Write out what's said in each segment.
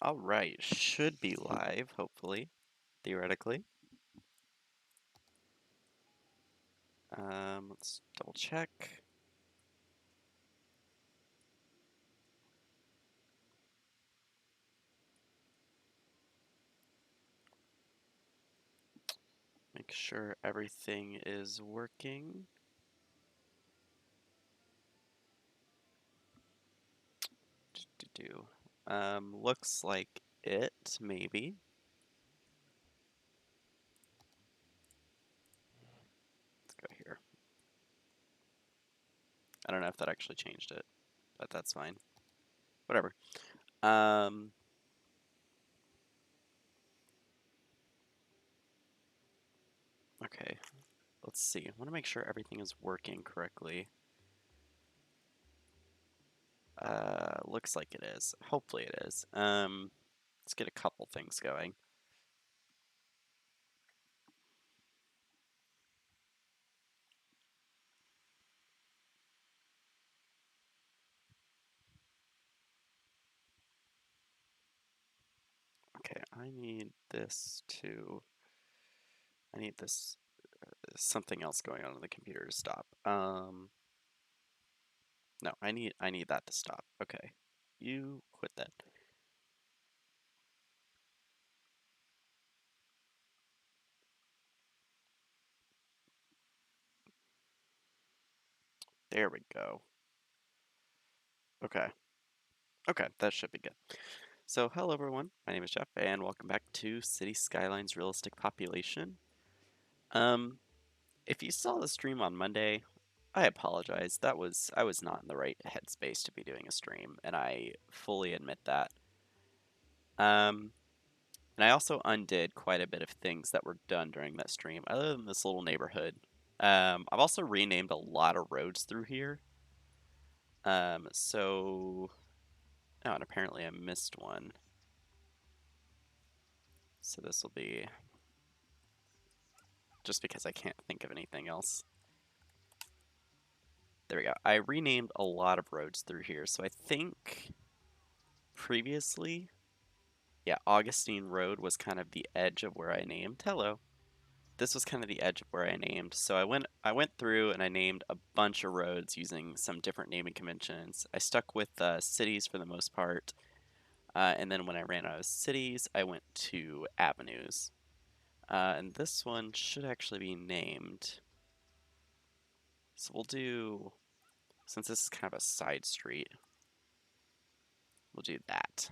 All right, should be live, hopefully, theoretically. Let's double check. Make sure everything is working. Looks like it, maybe. Let's go here. I don't know if that actually changed it, but that's fine. Whatever. Okay, let's see. I want to make sure everything is working correctly. Looks like it is. Hopefully it is. Let's get a couple things going. Okay, I need this something else going on in the computer to stop. No, I need that to stop. Okay. You quit that. There we go. Okay. Okay, that should be good. So, hello everyone. My name is Jeff, and welcome back to City Skylines Realistic Population. Um, if you saw the stream on Monday, I apologize. I was not in the right headspace to be doing a stream, and I fully admit that. And I also undid quite a bit of things that were done during that stream, other than this little neighborhood. I've also renamed a lot of roads through here. Oh, and apparently I missed one. So this will be just because I can't think of anything else. There we go. I renamed a lot of roads through here. So I think previously, yeah, Augustine Road was kind of the edge of where I named. Hello. This was kind of the edge of where I named. So I went through and I named a bunch of roads using some different naming conventions. I stuck with cities for the most part. And then when I ran out of cities, I went to avenues. And this one should actually be named. So we'll do, since this is kind of a side street, we'll do that.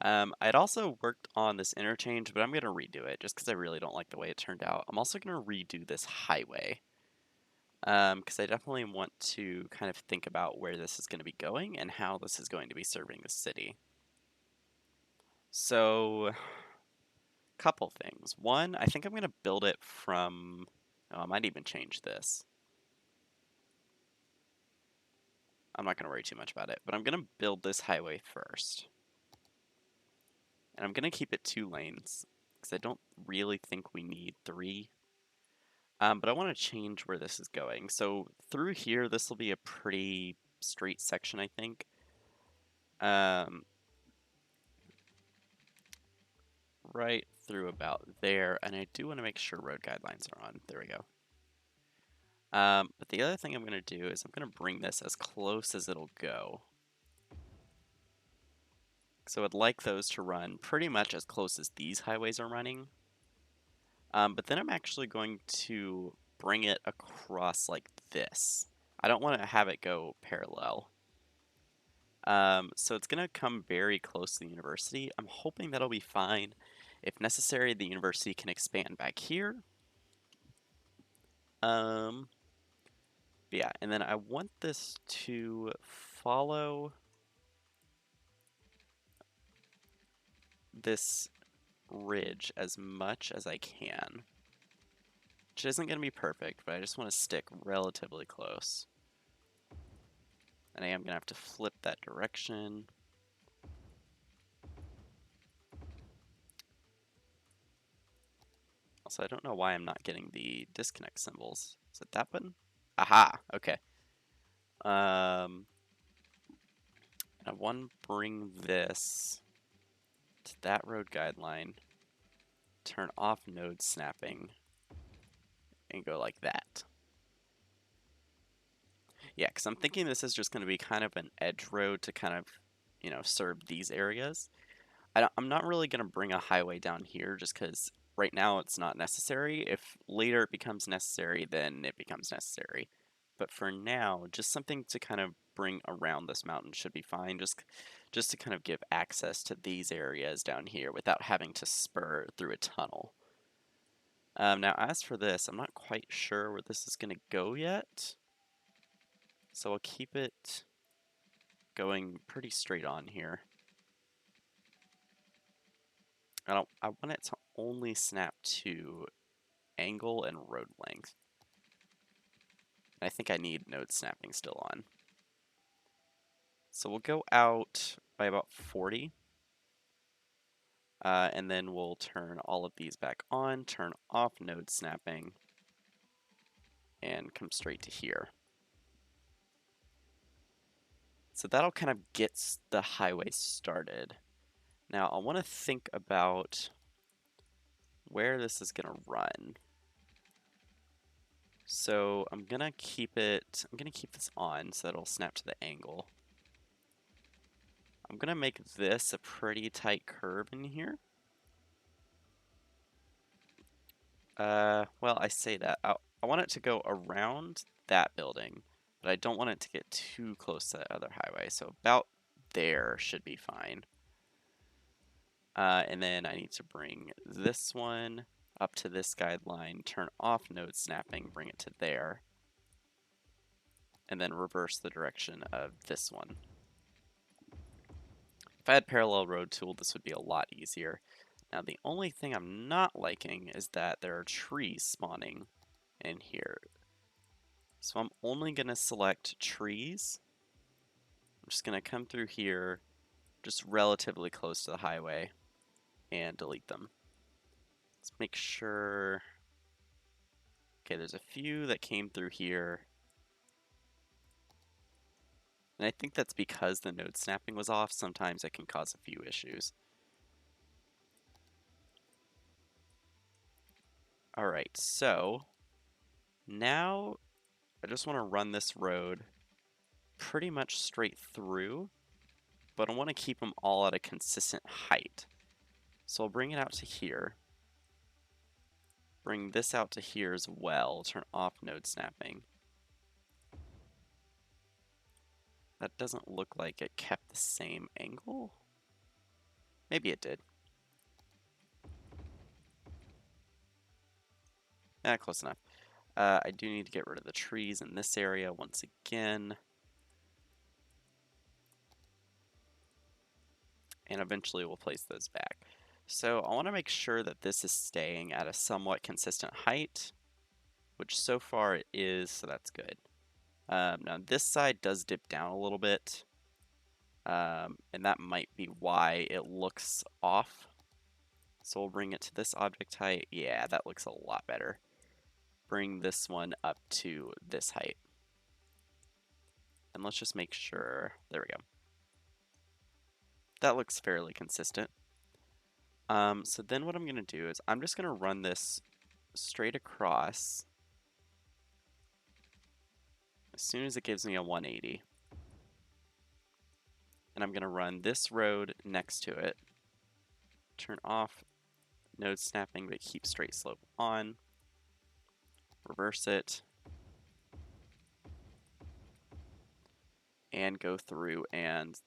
I'd also worked on this interchange, but I'm going to redo it just because I really don't like the way it turned out. I'm also going to redo this highway because I definitely want to kind of think about where this is going to be going and how this is going to be serving the city. So, couple things. One, I think I'm going to build it from, oh, I might even change this. I'm not going to worry too much about it, but I'm going to build this highway first. And I'm going to keep it 2 lanes because I don't really think we need 3. But I want to change where this is going. So through here, this will be a pretty straight section, I think. Right through about there. And I do want to make sure road guidelines are on. There we go. But the other thing I'm going to do is I'm going to bring this as close as it'll go. So I'd like those to run pretty much as close as these highways are running. But then I'm actually going to bring it across like this. I don't want to have it go parallel. So it's going to come very close to the university. I'm hoping that'll be fine. If necessary, the university can expand back here. Yeah, and then I want this to follow this ridge as much as I can. Which isn't going to be perfect, but I just want to stick relatively close. And I am going to have to flip that direction. Also, I don't know why I'm not getting the disconnect symbols. Is it that button? Aha, okay. I'm I want to bring this to that road guideline, turn off node snapping, and go like that. Yeah, because I'm thinking this is just going to be kind of an edge road to kind of, serve these areas. I'm not really going to bring a highway down here just because right now it's not necessary. If later it becomes necessary, then it becomes necessary. But for now, just something to kind of bring around this mountain should be fine. Just to kind of give access to these areas down here without having to spur through a tunnel. Now, as for this, I'm not quite sure where this is going to go yet. So I'll keep it going pretty straight on here. I want it to only snap to angle and road length. I think I need node snapping still on. So we'll go out by about 40. And then we'll turn all of these back on, turn off node snapping, and come straight to here. So that'll kind of get the highway started. Now I want to think about where this is going to run. So I'm going to keep this on so that it'll snap to the angle. I'm going to make this a pretty tight curve in here. Well, I say that. I want it to go around that building, but I don't want it to get too close to the other highway. So about there should be fine. And then I need to bring this one up to this guideline, turn off node snapping, bring it to there, and then reverse the direction of this one. If I had parallel road tool, this would be a lot easier. Now, the only thing I'm not liking is that there are trees spawning in here. So I'm only going to select trees. I'm just going to come through here, just relatively close to the highway, and delete them. Let's make sure. Okay, there's a few that came through here. And I think that's because the node snapping was off. Sometimes it can cause a few issues. Alright, so now I just want to run this road pretty much straight through, but I want to keep them all at a consistent height. So I'll bring it out to here. Bring this out to here as well. Turn off node snapping. That doesn't look like it kept the same angle. Maybe it did. Close enough. I do need to get rid of the trees in this area once again. And eventually we'll place those back. So I want to make sure that this is staying at a somewhat consistent height, which so far it is, so that's good. Now this side does dip down a little bit, and that might be why it looks off. So we'll bring it to this object height. Yeah, that looks a lot better. Bring this one up to this height. And let's just make sure, there we go. That looks fairly consistent. So then what I'm going to do is I'm just going to run this straight across as soon as it gives me a 180. And I'm going to run this road next to it. Turn off node snapping, but keep straight slope on. Reverse it. And go through and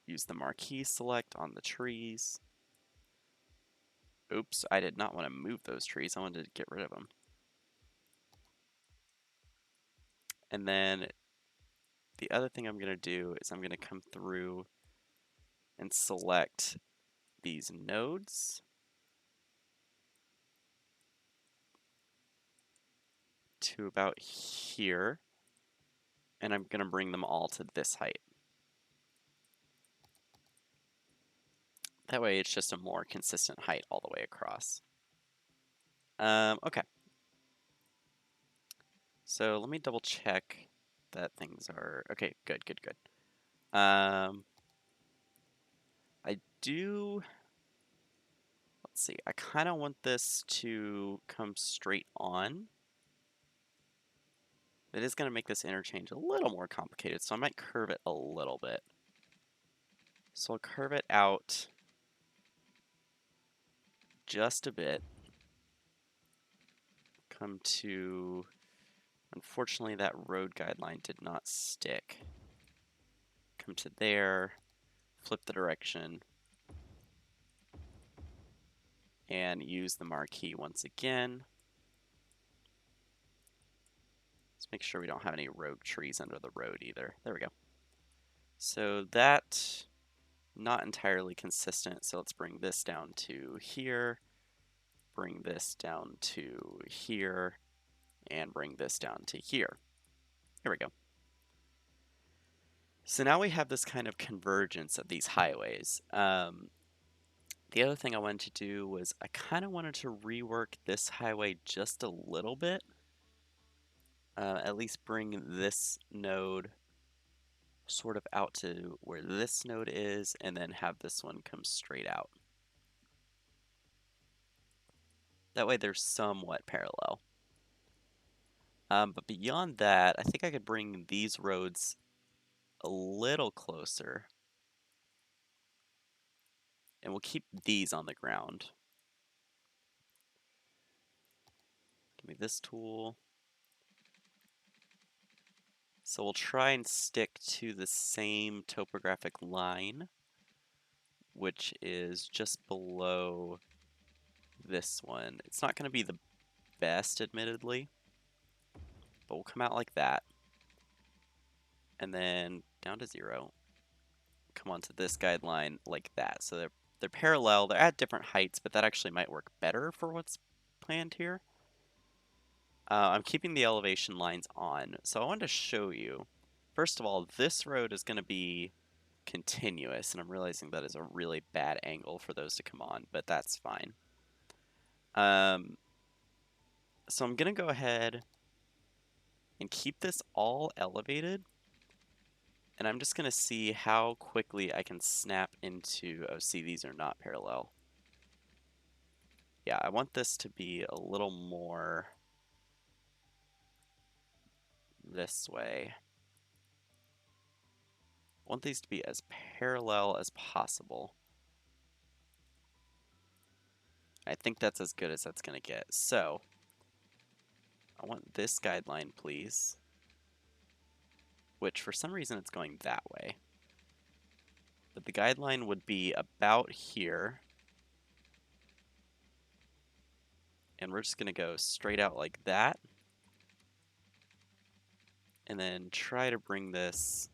use the marquee select on the trees. Oops, I did not want to move those trees. I wanted to get rid of them. And then the other thing I'm going to do is I'm going to come through and select these nodes to about here. And I'm going to bring them all to this height. That way it's just a more consistent height all the way across. Okay. So let me double check that things are... Okay, good. do, let's see, I kind of want this to come straight on. It is going to make this interchange a little more complicated, so I might curve it a little bit. So I'll curve it out just a bit. Come to, unfortunately that road guideline did not stick. Come to there, flip the direction, and use the marquee once again. Let's make sure we don't have any rogue trees under the road either. There we go. So that, not entirely consistent, so let's bring this down to here, bring this down to here, and bring this down to here. Here we go. So now we have this kind of convergence of these highways. The other thing I wanted to do was I kind of wanted to rework this highway just a little bit. At least bring this node sort of out to where this node is, and then have this one come straight out. That way they're somewhat parallel. But beyond that, I think I could bring these roads a little closer. And we'll keep these on the ground. Give me this tool. So we'll try and stick to the same topographic line, which is just below this one. It's not going to be the best, admittedly, but we'll come out like that. And then down to 0. Come onto this guideline like that. So they're parallel, they're at different heights, but that actually might work better for what's planned here. I'm keeping the elevation lines on, so I wanted to show you. First of all, this road is going to be continuous, and I'm realizing that is a really bad angle for those to come on, but that's fine. So I'm going to go ahead and keep this all elevated, and I'm just going to see how quickly I can snap into, oh, see, these are not parallel. Yeah, I want this to be a little more this way. I want these to be as parallel as possible. I think that's as good as that's going to get. So, I want this guideline, please. Which, for some reason, it's going that way. But the guideline would be about here. And we're just going to go straight out like that. And then try to bring this...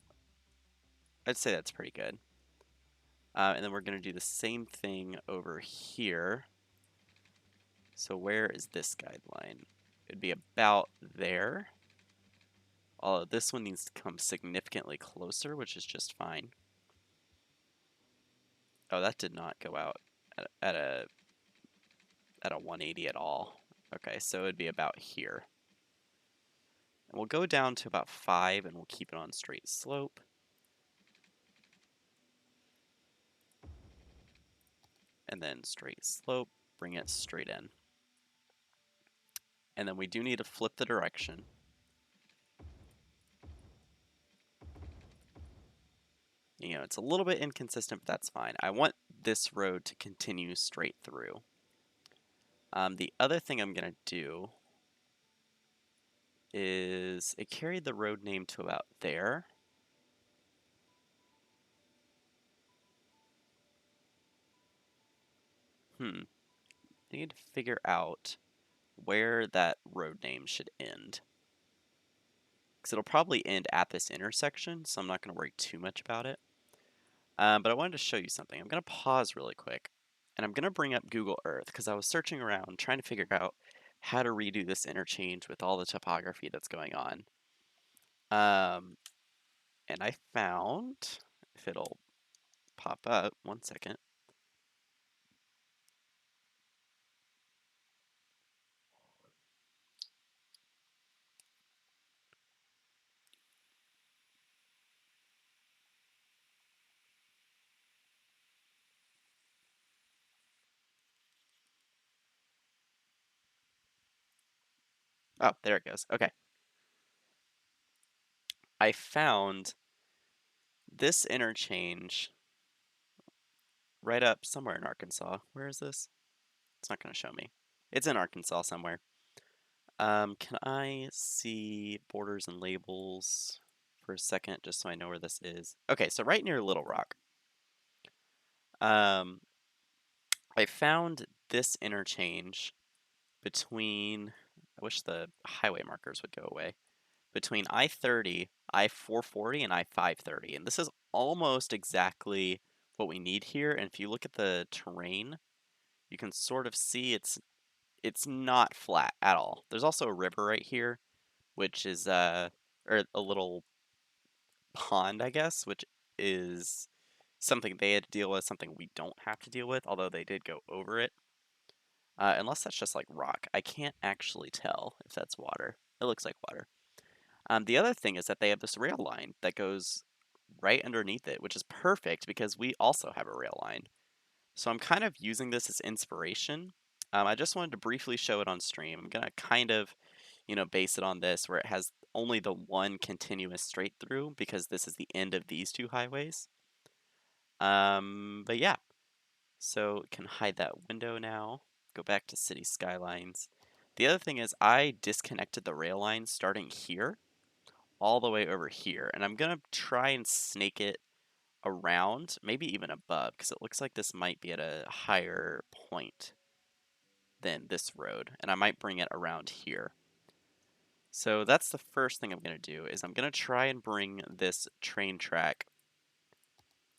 I'd say that's pretty good. And then we're going to do the same thing over here. So where is this guideline? It'd be about there. Although this one needs to come significantly closer, which is just fine. Oh, that did not go out at a 180 at all. Okay, so it'd be about here. And we'll go down to about 5 and we'll keep it on straight slope. And then straight slope, bring it straight in. And then we do need to flip the direction. You know, it's a little bit inconsistent, but that's fine. I want this road to continue straight through. The other thing I'm going to do is it carried the road name to about there. I need to figure out where that road name should end. Because it'll probably end at this intersection, so I'm not going to worry too much about it. But I wanted to show you something. I'm going to pause really quick, and I'm going to bring up Google Earth, because I was searching around trying to figure out how to redo this interchange with all the topography that's going on. And I found, if it'll pop up, 1 second. Oh, there it goes. Okay. I found this interchange right up somewhere in Arkansas. Where is this? It's not going to show me. It's in Arkansas somewhere. Can I see borders and labels for a second, just so I know where this is? Okay, so right near Little Rock. Um, I found this interchange between, I wish the highway markers would go away, between I-30, I-440, and I-530. And this is almost exactly what we need here. And if you look at the terrain, you can sort of see it's not flat at all. There's also a river right here, which is or a little pond, I guess, which is something they had to deal with, something we don't have to deal with, although they did go over it. Unless that's just like rock. I can't actually tell if that's water. It looks like water. The other thing is that they have this rail line that goes right underneath it, which is perfect because we also have a rail line. So I'm kind of using this as inspiration. I just wanted to briefly show it on stream. I'm gonna kind of, base it on this where it has only the one continuous straight through because this is the end of these two highways. But yeah, so can hide that window now. Go back to City Skylines. The other thing is I disconnected the rail line starting here all the way over here, and I'm gonna try and snake it around, maybe even above, because it looks like this might be at a higher point than this road, and I might bring it around here. So that's the first thing I'm going to do, is I'm going to try and bring this train track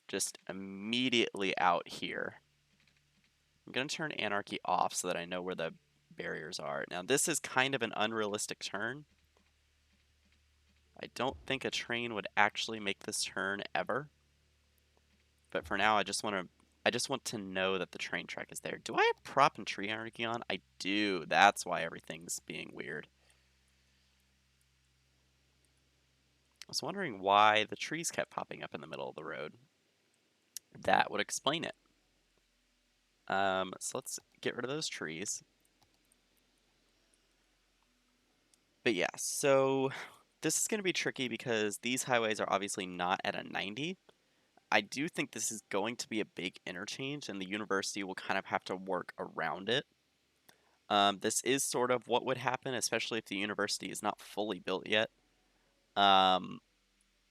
just immediately out here. I'm going to turn Anarchy off so that I know where the barriers are. Now this is kind of an unrealistic turn. I don't think a train would actually make this turn ever. But for now, I just want to know that the train track is there. Do I have prop and tree anarchy on? I do. That's why everything's being weird. I was wondering why the trees kept popping up in the middle of the road. That would explain it. So let's get rid of those trees. But yeah, so this is going to be tricky because these highways are obviously not at a 90. I do think this is going to be a big interchange, and the university will kind of have to work around it. This is sort of what would happen, especially if the university is not fully built yet. Um,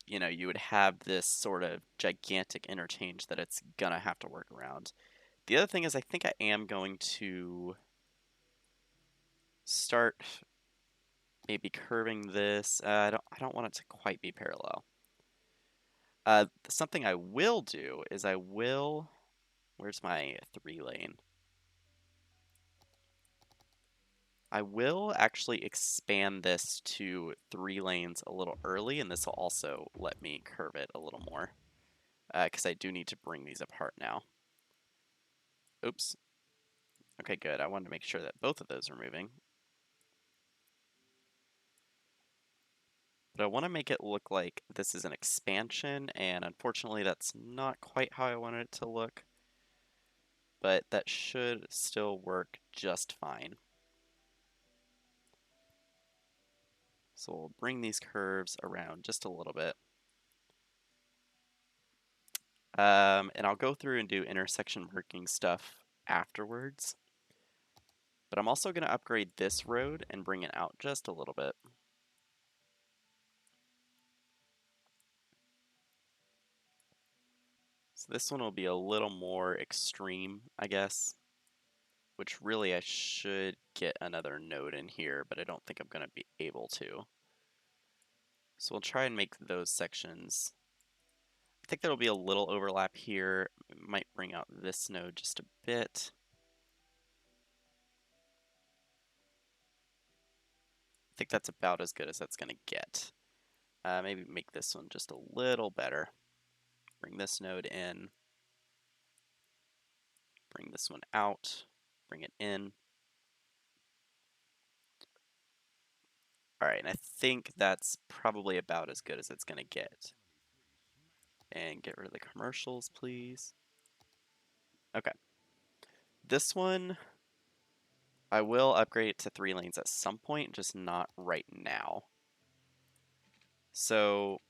you would have this sort of gigantic interchange that it's gonna have to work around. The other thing is I think I am going to start maybe curving this. I don't want it to quite be parallel. Something I will do is where's my 3-lane? I will actually expand this to 3 lanes a little early, and this will also let me curve it a little more, because I do need to bring these apart now. Oops. Okay, good. I wanted to make sure that both of those are moving. But I want to make it look like this is an expansion, and unfortunately that's not quite how I wanted it to look. But that should still work just fine. So we'll bring these curves around just a little bit. And I'll go through and do intersection working stuff afterwards. But I'm also going to upgrade this road and bring it out just a little bit. So this one will be a little more extreme, I guess. Which really I should get another node in here, but I don't think I'm going to be able to. So we'll try and make those sections. I think there'll be a little overlap here. Might bring out this node just a bit. I think that's about as good as that's going to get. Maybe make this one just a little better. Bring this node in. Bring this one out. Bring it in. Alright, and I think that's probably about as good as it's going to get. And get rid of the commercials, please. Okay. This one, I will upgrade it to 3 lanes at some point, just not right now. So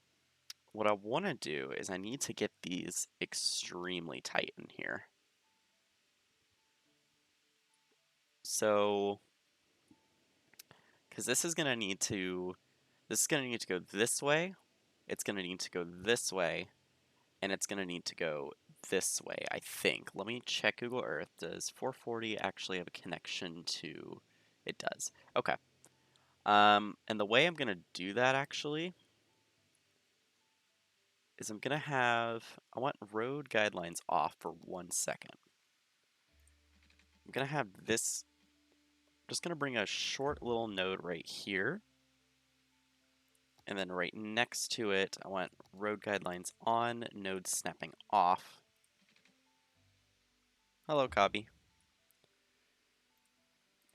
what I want to do is I need to get these extremely tight in here. So, because this is going to need to go this way, it's going to need to go this way, and it's going to need to go this way, I think. Let me check Google Earth. Does 440 actually have a connection to... It does. Okay. And the way I'm going to do that, actually, is I'm going to have... I want road guidelines off for 1 second. I'm going to have this... I'm just going to bring a short little node right here. And then right next to it, I want road guidelines on, node snapping off. Hello, copy.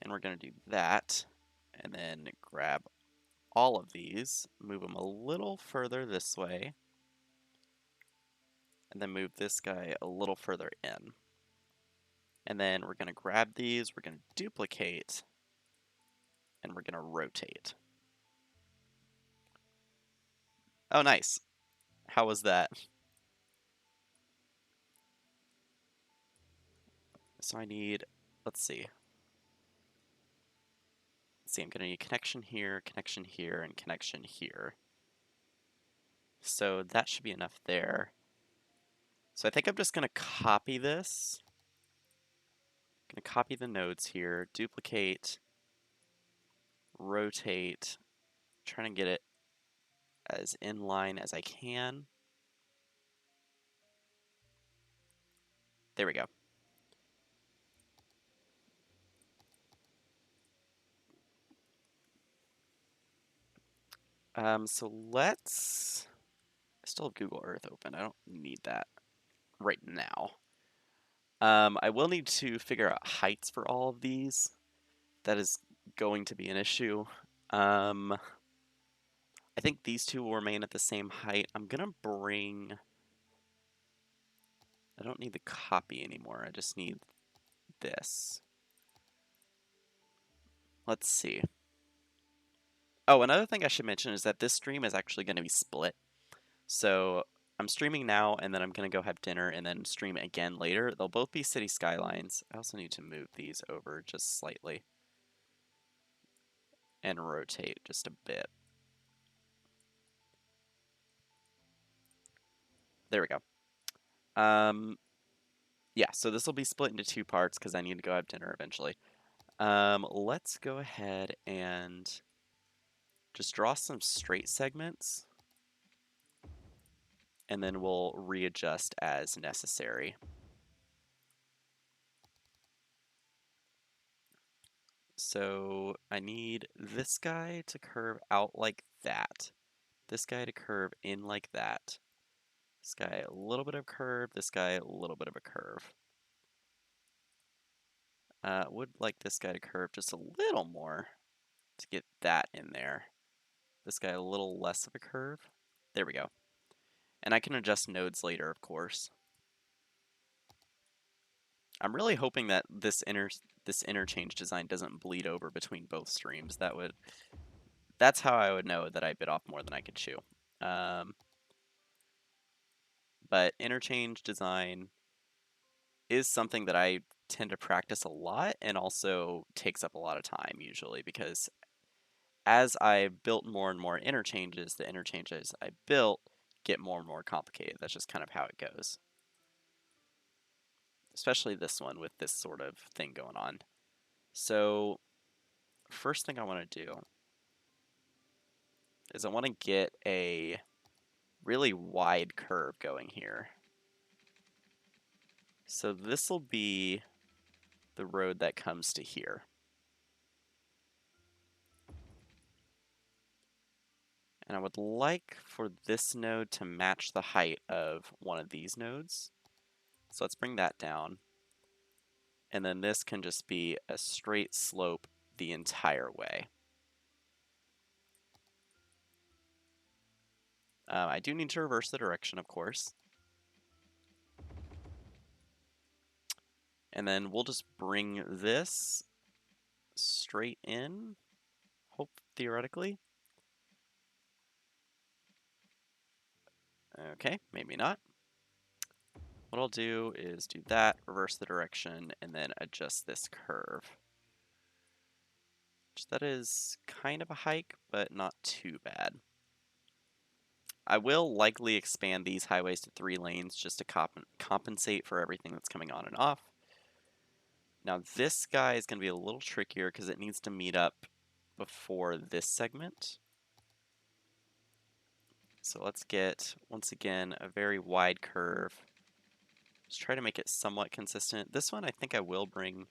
And we're going to do that. And then grab all of these, move them a little further this way, and then move this guy a little further in. And then we're going to grab these, we're going to duplicate, and we're going to rotate. Oh, nice. How was that? So I need, let's see. I'm going to need connection here, and connection here. So that should be enough there. So I think I'm just going to copy this. I'm going to copy the nodes here, duplicate, rotate, trying to get it as in line as I can. There we go. So let's... I still have Google Earth open. I don't need that right now. I will need to figure out heights for all of these. That is going to be an issue. I think these two will remain at the same height. I'm gonna bring... I don't need the copy anymore. I just need this. Let's see. Oh, another thing I should mention is that this stream is actually going to be split. So I'm streaming now, and then I'm going to go have dinner and then stream again later. They'll both be City Skylines. I also need to move these over just slightly and rotate just a bit. There we go. Yeah, so this will be split into 2 parts because I need to go have dinner eventually. Let's go ahead and just draw some straight segments, and then we'll readjust as necessary. So I need this guy to curve out like that. This guy to curve in like that. This guy a little bit of curve. This guy a little bit of a curve. Would like this guy to curve just a little more to get that in there. This guy a little less of a curve. There we go. And I can adjust nodes later, of course. I'm really hoping that this interchange design doesn't bleed over between both streams. That's how I would know that I bit off more than I could chew. But interchange design is something that I tend to practice a lot and also takes up a lot of time usually, because as I built more and more interchanges, the interchanges I built get more and more complicated. That's just kind of how it goes. Especially this one with this sort of thing going on. So first thing I want to do is I want to get a really wide curve going here. So this will be the road that comes to here. And I would like for this node to match the height of one of these nodes. So let's bring that down. And then this can just be a straight slope the entire way. I do need to reverse the direction, of course. And then we'll just bring this straight in, hope theoretically. Okay, maybe not. What I'll do is do that, reverse the direction, and then adjust this curve. That is kind of a hike, but not too bad. I will likely expand these highways to 3 lanes just to compensate for everything that's coming on and off. Now this guy is going to be a little trickier because it needs to meet up before this segment. So let's get, once again, a very wide curve. Just try to make it somewhat consistent. This one I think I will bring,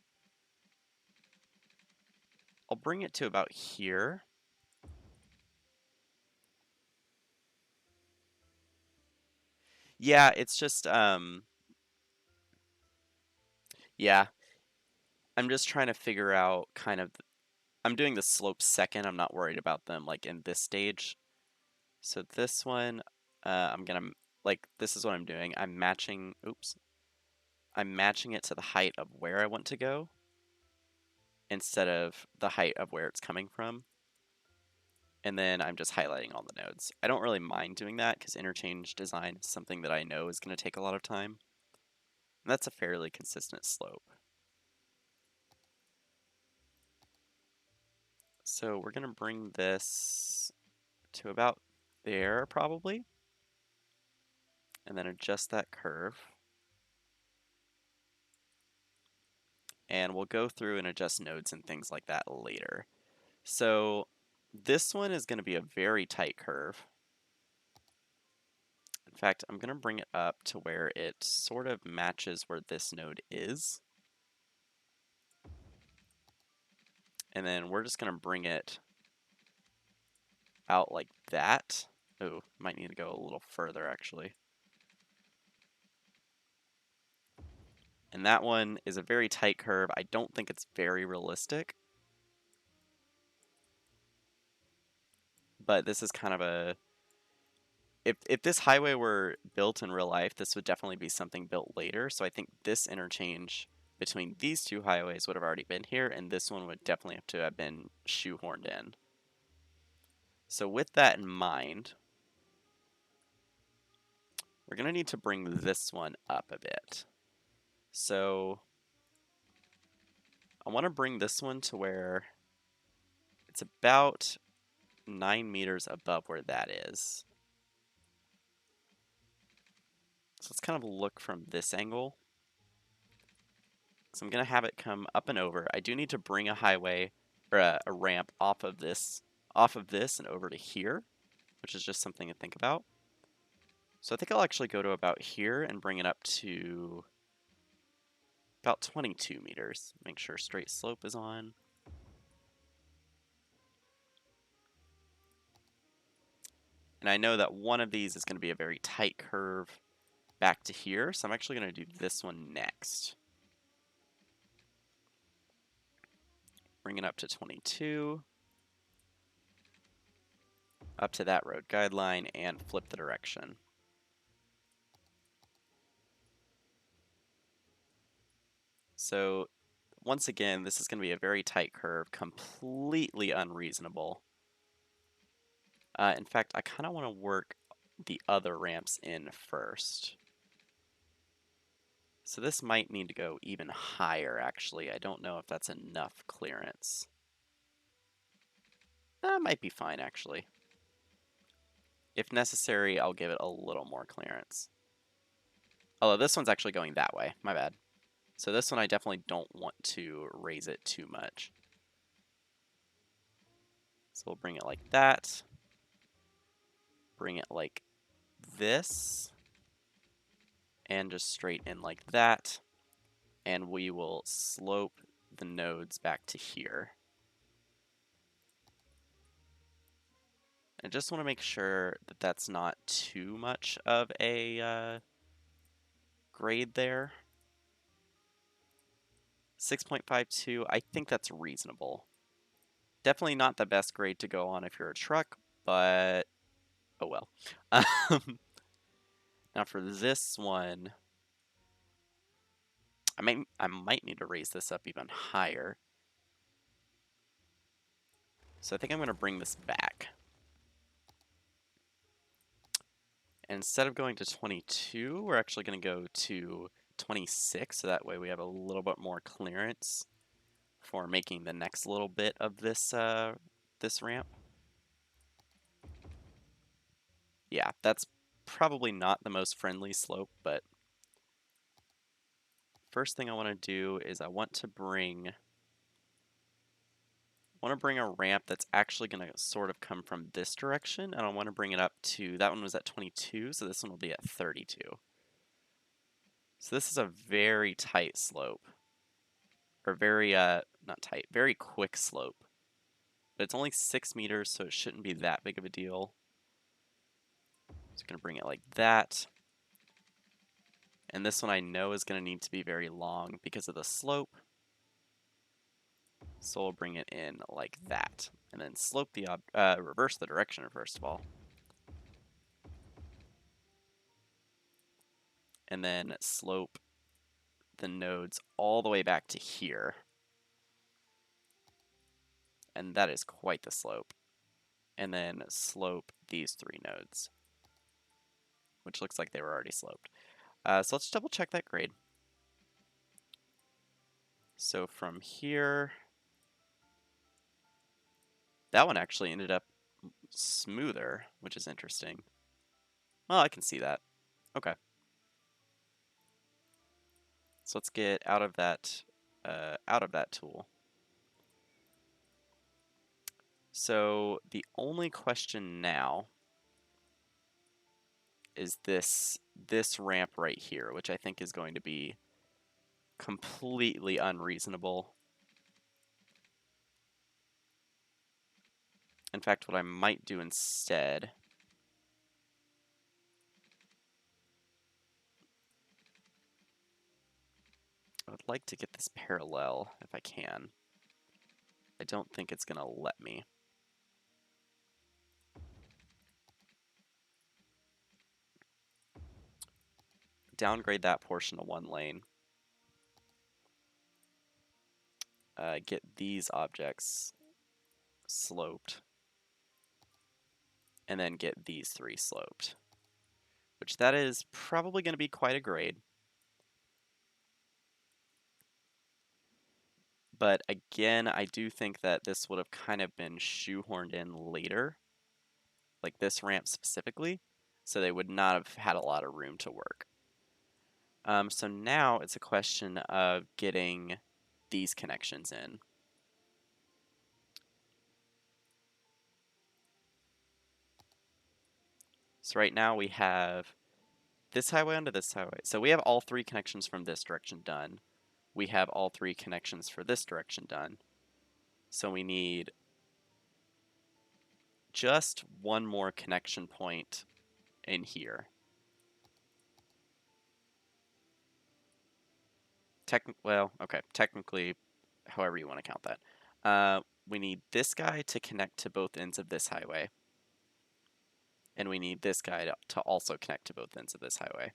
I'll bring it to about here. Yeah, it's just, yeah, I'm just trying to figure out kind of, I'm doing the slopes second. I'm not worried about them like in this stage. So this one, I'm gonna, like, this is what I'm doing. I'm matching, oops, I'm matching it to the height of where I want to go instead of the height of where it's coming from. And then I'm just highlighting all the nodes. I don't really mind doing that because interchange design is something that I know is going to take a lot of time. And that's a fairly consistent slope. So we're going to bring this to about there probably. And then adjust that curve. And we'll go through and adjust nodes and things like that later. So this one is going to be a very tight curve. In fact, I'm going to bring it up to where it sort of matches where this node is. And then we're just going to bring it out like that. Oh, might need to go a little further actually. And that one is a very tight curve. I don't think it's very realistic. But this is kind of a... If this highway were built in real life, this would definitely be something built later. So I think this interchange between these two highways would have already been here, and this one would definitely have to have been shoehorned in. So with that in mind, we're going to need to bring this one up a bit. So I want to bring this one to where it's about 9 meters above where that is. So let's kind of look from this angle. So I'm going to have it come up and over. I do need to bring a highway or a ramp off of this and over to here, which is just something to think about. So I think I'll actually go to about here and bring it up to about 22 meters. Make sure straight slope is on. And I know that one of these is going to be a very tight curve back to here, so I'm actually going to do this one next. Bring it up to 22, up to that road guideline, and flip the direction. So once again, this is going to be a very tight curve, completely unreasonable. In fact, I kind of want to work the other ramps in first. So this might need to go even higher, actually. I don't know if that's enough clearance. That might be fine, actually. If necessary, I'll give it a little more clearance. Although this one's actually going that way. My bad. So this one I definitely don't want to raise it too much. So we'll bring it like that. Bring it like this. And just straight in like that. And we will slope the nodes back to here. I just want to make sure that that's not too much of a grade there. 6.52, I think that's reasonable. Definitely not the best grade to go on if you're a truck, but oh well. Now for this one, I might need to raise this up even higher. So I think I'm going to bring this back. And instead of going to 22, we're actually going to go to 26, so that way we have a little bit more clearance for making the next little bit of this this ramp. Yeah, that's probably not the most friendly slope, but first thing I want to do is I want to bring a ramp that's actually going to sort of come from this direction, and I want to bring it up to, that one was at 22, so this one will be at 32. So this is a very tight slope, or very, not tight, very quick slope. But it's only 6 meters, so it shouldn't be that big of a deal. Just going to bring it like that. And this one I know is going to need to be very long because of the slope. So we'll bring it in like that. And then slope the, reverse the direction first of all. And then slope the nodes all the way back to here. And that is quite the slope. And then slope these 3 nodes, which looks like they were already sloped. So let's double check that grade. So from here, that one actually ended up smoother, which is interesting. Well, I can see that. Okay. So let's get out of that tool. So the only question now is this ramp right here, which I think is going to be completely unreasonable. In fact, what I might do instead, I would like to get this parallel if I can. I don't think it's going to let me. Downgrade that portion to 1 lane. Get these objects sloped. And then get these 3 sloped. Which that is probably going to be quite a grade. But again, I do think that this would have kind of been shoehorned in later, like this ramp specifically, so they would not have had a lot of room to work. So now it's a question of getting these connections in. So right now we have this highway onto this highway. So we have all 3 connections from this direction done. We have all 3 connections for this direction done. So we need just one more connection point in here. Technically, however you want to count that. We need this guy to connect to both ends of this highway. And we need this guy to also connect to both ends of this highway.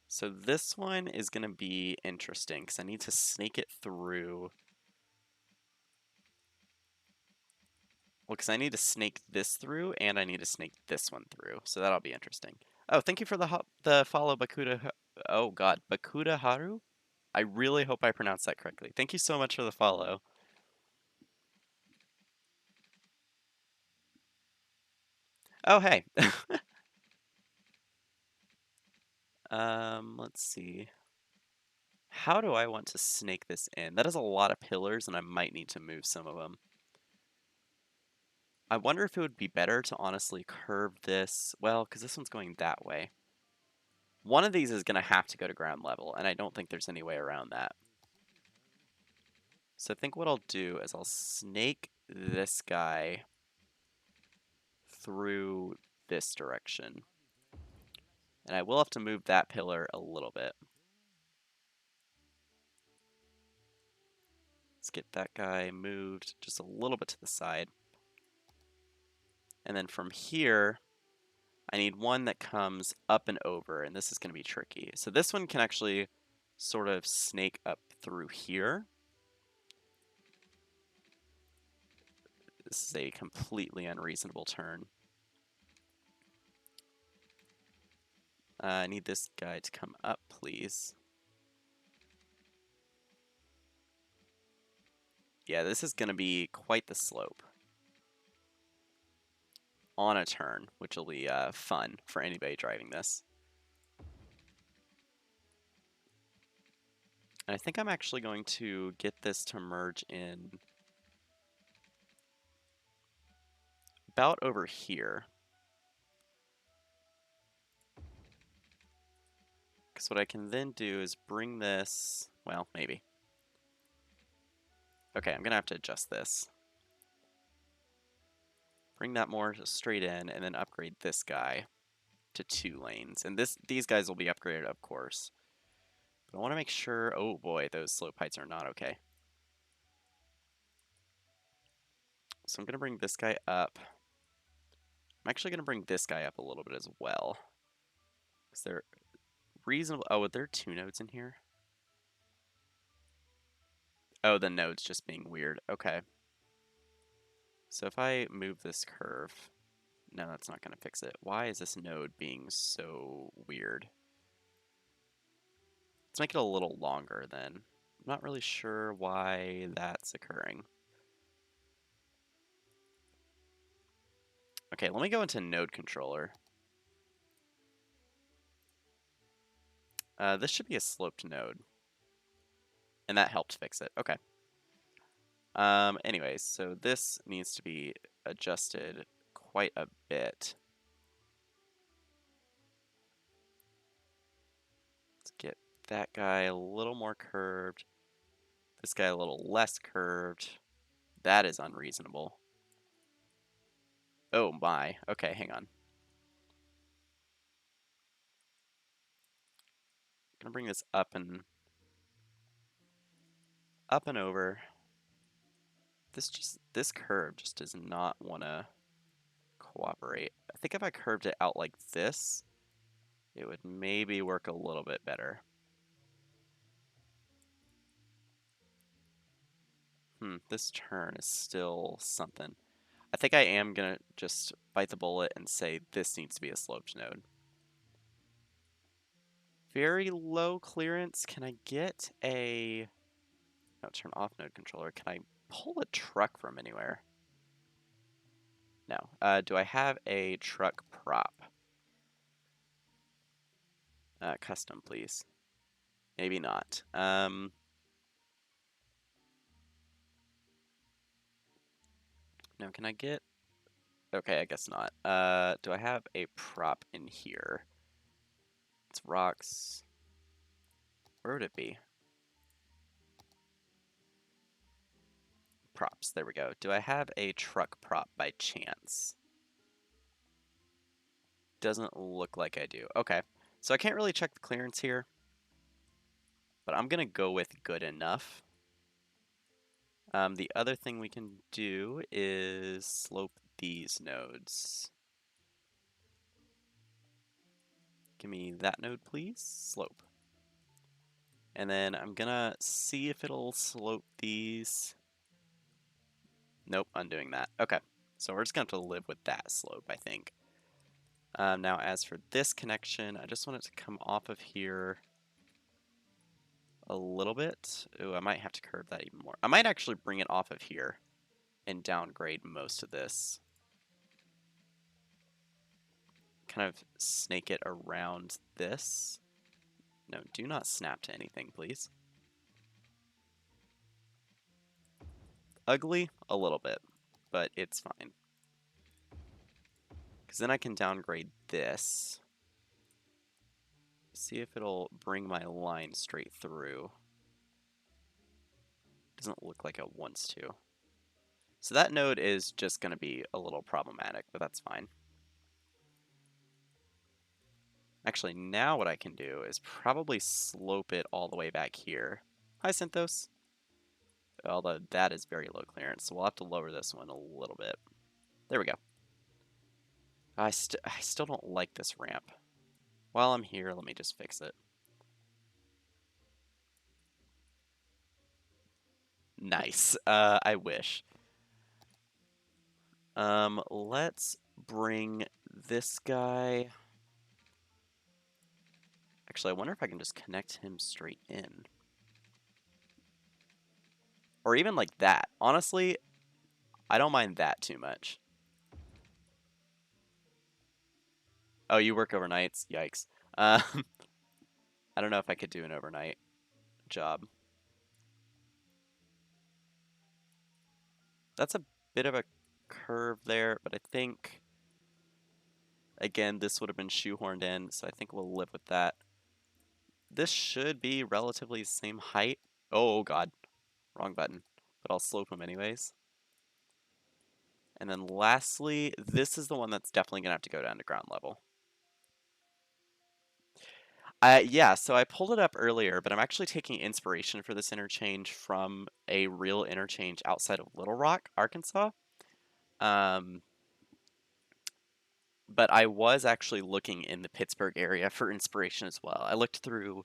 So this one is going to be interesting because I need to snake it through. Well, because I need to snake this through and I need to snake this one through. So that'll be interesting. Oh, thank you for the follow, Bakuda. Oh God, Bakuda Haru? I really hope I pronounced that correctly. Thank you so much for the follow. Oh, hey. Let's see. How do I want to snake this in? That is a lot of pillars, and I might need to move some of them. I wonder if it would be better to honestly curve this. Well, because this one's going that way. One of these is going to have to go to ground level, and I don't think there's any way around that. So I think what I'll do is I'll snake this guy through this direction. And I will have to move that pillar a little bit. Let's get that guy moved just a little bit to the side. And then from here, I need one that comes up and over, and this is going to be tricky. So this one can actually sort of snake up through here. This is a completely unreasonable turn. I need this guy to come up, please. Yeah, this is going to be quite the slope on a turn, which will be fun for anybody driving this. And I think I'm actually going to get this to merge in about over here. Because what I can then do is bring this, well, maybe. Okay, I'm going to have to adjust this. Bring that more straight in, and then upgrade this guy to 2 lanes. And these guys will be upgraded, of course. But I want to make sure, oh boy, those slope heights are not okay. So I'm going to bring this guy up. I'm actually going to bring this guy up a little bit as well. Because they're reasonable. Oh, there are 2 nodes in here? Oh, the node's just being weird. Okay. So if I move this curve, no, that's not going to fix it. Why is this node being so weird? Let's make it a little longer then. I'm not really sure why that's occurring. Okay, let me go into node controller. This should be a sloped node. And that helped fix it. Okay. Anyways, so this needs to be adjusted quite a bit. Let's get that guy a little more curved. This guy a little less curved. That is unreasonable. Oh my. Okay, hang on. Gonna bring this up and over. This curve just does not want to cooperate. I think if I curved it out like this, it would maybe work a little bit better. This turn is still something. I think I am gonna just bite the bullet and say this needs to be a sloped node. Very low clearance. Can I get a... No, turn off node controller. Can I pull a truck from anywhere? No. Do I have a truck prop? Custom, please. Maybe not. No, can I get... Okay, I guess not. Do I have a prop in here? It's rocks. Where would it be? Props. There we go. Do I have a truck prop by chance? Doesn't look like I do. Okay. So I can't really check the clearance here, but I'm going to go with good enough. The other thing we can do is slope these nodes. Give me that node, please. Slope. And then I'm going to see if it'll slope these. Nope, undoing that. Okay. So we're just going to have to live with that slope, I think. Now, as for this connection, I just want it to come off of here a little bit. Ooh, I might have to curve that even more. I might actually bring it off of here and downgrade most of this. Kind of snake it around this. No, do not snap to anything, please. Ugly? A little bit, but it's fine. Because then I can downgrade this. See if it'll bring my line straight through. Doesn't look like it wants to. So that node is just going to be a little problematic, but that's fine. Actually, now what I can do is probably slope it all the way back here. Hi, Synthos. Although that is very low clearance, so we'll have to lower this one a little bit. There we go. I still don't like this ramp. While I'm here, let me just fix it. Nice. I wish. Let's bring this guy. Actually, I wonder if I can just connect him straight in. Or even like that. Honestly, I don't mind that too much. Oh, you work overnights? Yikes. I don't know if I could do an overnight job. That's a bit of a curve there, but I think, again, this would have been shoehorned in, so I think we'll live with that. This should be relatively the same height. Oh, God. Wrong button. But I'll slope them anyways. And then lastly, this is the one that's definitely going to have to go down to ground level. Yeah, so I pulled it up earlier, but I'm actually taking inspiration for this interchange from a real interchange outside of Little Rock, Arkansas. Um, but I was actually looking in the Pittsburgh area for inspiration as well. I looked through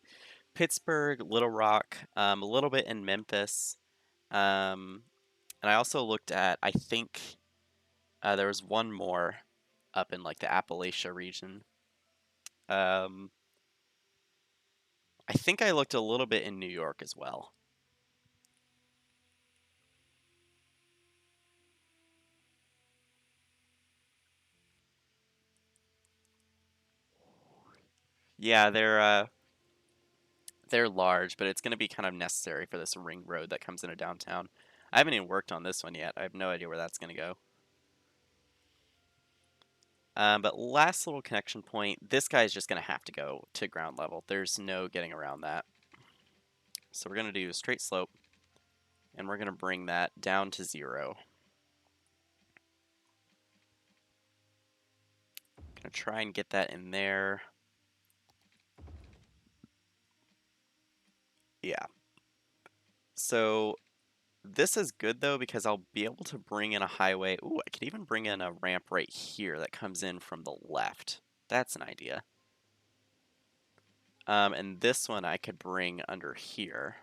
Pittsburgh, Little Rock, a little bit in Memphis, and I also looked at, I think there was one more up in like the Appalachia region. I think I looked a little bit in New York as well. Yeah, they're large, but it's going to be kind of necessary for this ring road that comes into downtown. I haven't even worked on this one yet. I have no idea where that's going to go. But last little connection point, this guy is just going to have to go to ground level. There's no getting around that. So we're going to do a straight slope, and we're going to bring that down to 0. Going to try and get that in there. Yeah. So this is good though because I'll be able to bring in a highway. Ooh, I could even bring in a ramp right here that comes in from the left. That's an idea. And this one I could bring under here.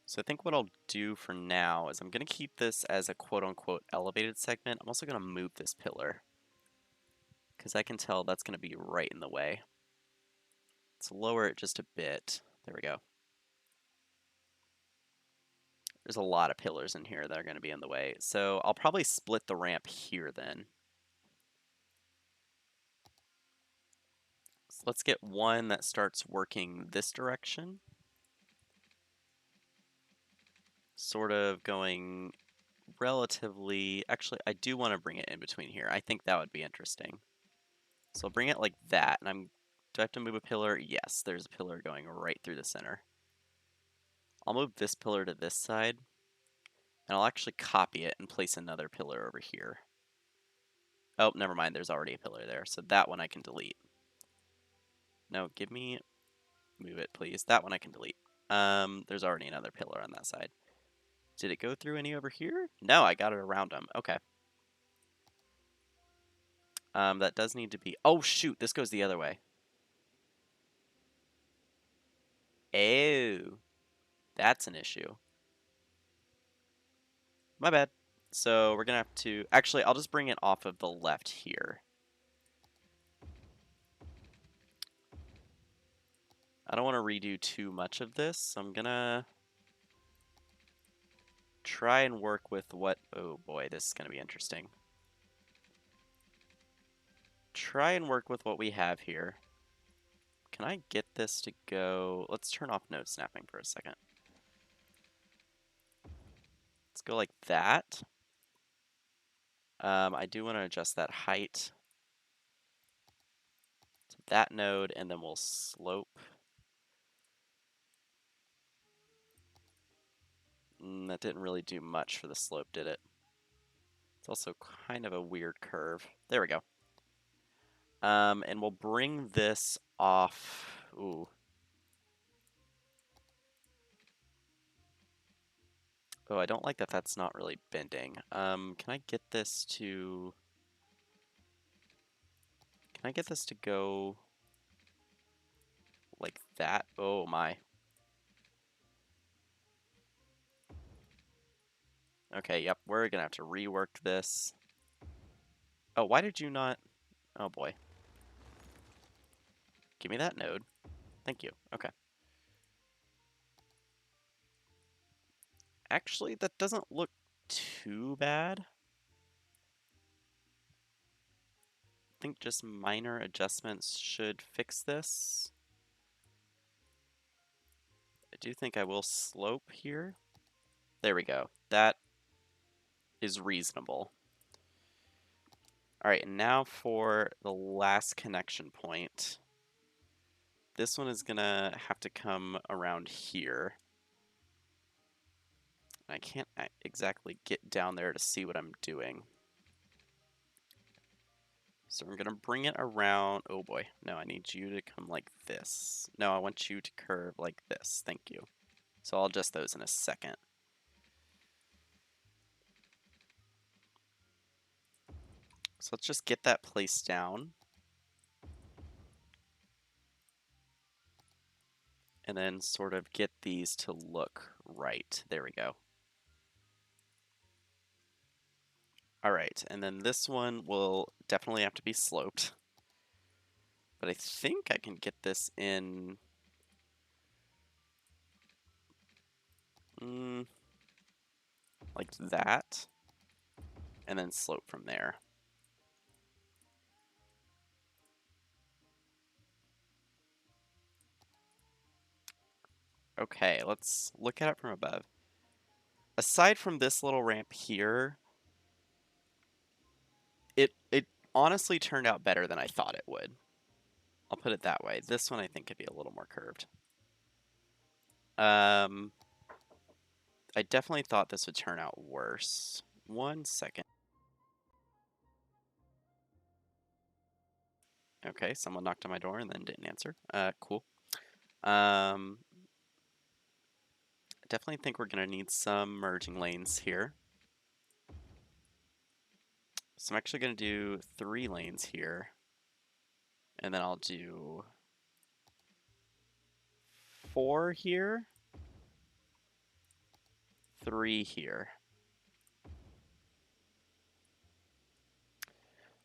So I think what I'll do for now is I'm going to keep this as a quote-unquote elevated segment. I'm also going to move this pillar because I can tell that's going to be right in the way. Let's lower it just a bit. There we go. There's a lot of pillars in here that are going to be in the way. So I'll probably split the ramp here then. So let's get one that starts working this direction. Sort of going relatively... Actually, I do want to bring it in between here. I think that would be interesting. So I'll bring it like that, and do I have to move a pillar? Yes, there's a pillar going right through the center. I'll move this pillar to this side, and I'll actually copy it and place another pillar over here. Oh, never mind, there's already a pillar there, so that one I can delete. No, move it, please. That one I can delete. There's already another pillar on that side. Did it go through any over here? No, I got it around them. Okay. That does need to be... Oh, shoot, this goes the other way. Oh, that's an issue. My bad. So we're going to have to... Actually, I'll just bring it off of the left here. I don't want to redo too much of this, so I'm going to try and work with what... Oh boy, this is going to be interesting. Try and work with what we have here. Can I get this to go... Let's turn off node snapping for a second. Let's go like that. I do want to adjust that height to that node, and then we'll slope. That didn't really do much for the slope, did it? It's also kind of a weird curve. There we go. And we'll bring this off. Ooh. Oh, I don't like that that's not really bending. Can I get this to... Can I get this to go like that? Oh my. Okay, yep, we're gonna have to rework this. Oh, why did you not? Oh boy. Give me that node. Thank you. Okay. Actually, that doesn't look too bad. I think just minor adjustments should fix this. I do think I will slope here. There we go. That is reasonable. All right, and now for the last connection point. This one is gonna have to come around here. I can't exactly get down there to see what I'm doing. So I'm gonna bring it around. Oh boy, no, I need you to come like this. No, I want you to curve like this. Thank you. So I'll adjust those in a second. So let's just get that placed down. And then sort of get these to look right. There we go. All right, and then this one will definitely have to be sloped. But I think I can get this in... like that. And then slope from there. Okay, let's look at it from above. Aside from this little ramp here, it honestly turned out better than I thought it would. I'll put it that way. This one I think could be a little more curved. I definitely thought this would turn out worse. 1 second. Okay, someone knocked on my door and then didn't answer. Cool. I definitely think we're gonna need some merging lanes here. So I'm actually gonna do 3 lanes here. And then I'll do 4 here. 3 here.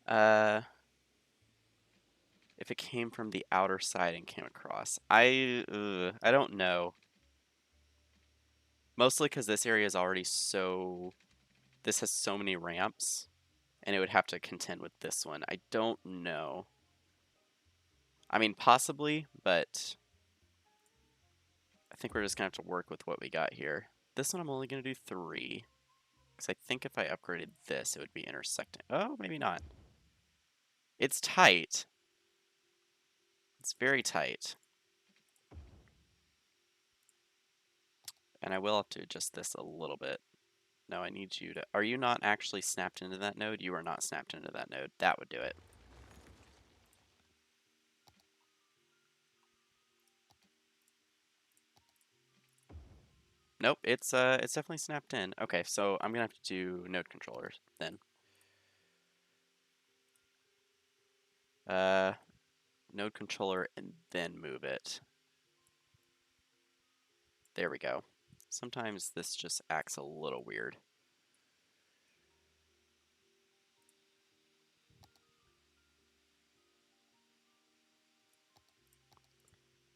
If it came from the outer side and came across, I don't know. Mostly because this area is already so. This has so many ramps, and it would have to contend with this one. I don't know. I mean, possibly, but I think we're just gonna have to work with what we got here. This one I'm only gonna do 3. Because I think if I upgraded this, it would be intersecting. Oh, maybe not. It's tight. It's very tight. And I will have to adjust this a little bit. No, I need you to... Are you not actually snapped into that node? You are not snapped into that node. That would do it. Nope, it's definitely snapped in. Okay, so I'm gonna have to do node controllers then. Node controller and then move it. There we go. Sometimes this just acts a little weird.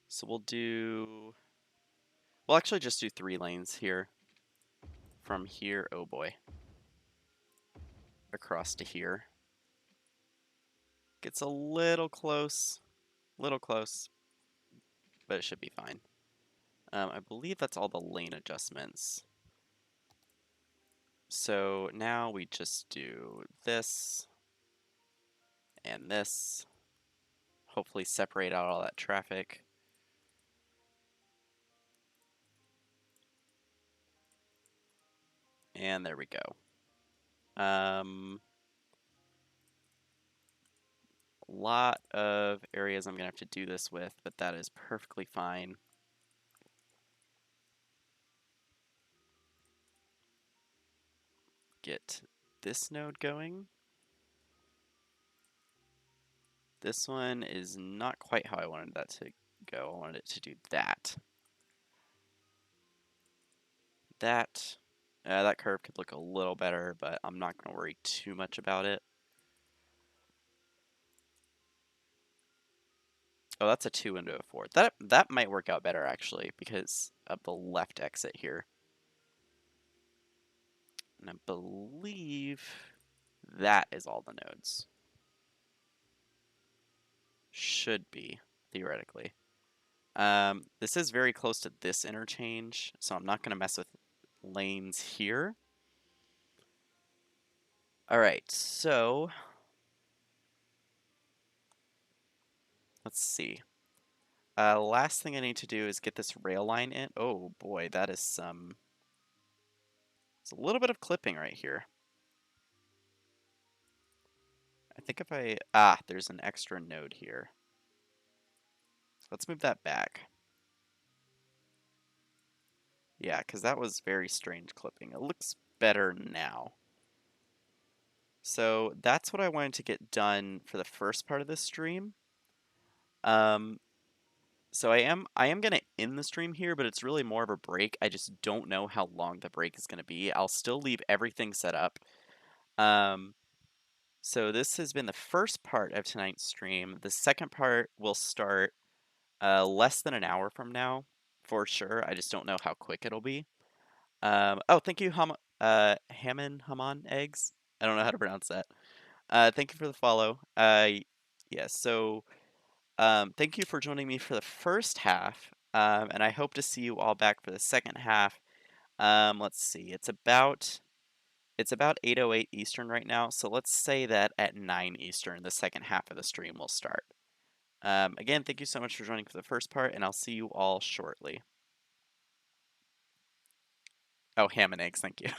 So we'll actually just do 3 lanes here. From here, oh boy. Across to here. Gets a little close, but it should be fine. I believe that's all the lane adjustments. So now we just do this and this. Hopefully separate out all that traffic. And there we go. A lot of areas I'm gonna have to do this with, but that is perfectly fine. Get this node going. This one is not quite how I wanted that to go. I wanted it to do that. That. That curve could look a little better, but I'm not going to worry too much about it. Oh, that's a 2 into a 4. That might work out better, actually, because of the left exit here. And I believe that is all the nodes. Should be, theoretically. This is very close to this interchange, so I'm not going to mess with lanes here. All right, so let's see. Last thing I need to do is get this rail line in. Oh boy, that is some... It's a little bit of clipping right here. I think if I... Ah, there's an extra node here. Let's move that back. Yeah, because that was very strange clipping. It looks better now. So that's what I wanted to get done for the first part of this stream. So I am gonna end the stream here, but it's really more of a break. I just don't know how long the break is gonna be. I'll still leave everything set up. Um, so this has been the first part of tonight's stream. The second part will start less than an hour from now, for sure. I just don't know how quick it'll be. Oh, thank you, Hammond Eggs. I don't know how to pronounce that. Thank you for the follow. Yeah, so thank you for joining me for the first half, and I hope to see you all back for the second half. Let's see, it's about 8:08 Eastern right now, so let's say that at 9 Eastern, the second half of the stream will start. Again, thank you so much for joining for the first part, and I'll see you all shortly. Oh, ham and eggs, thank you.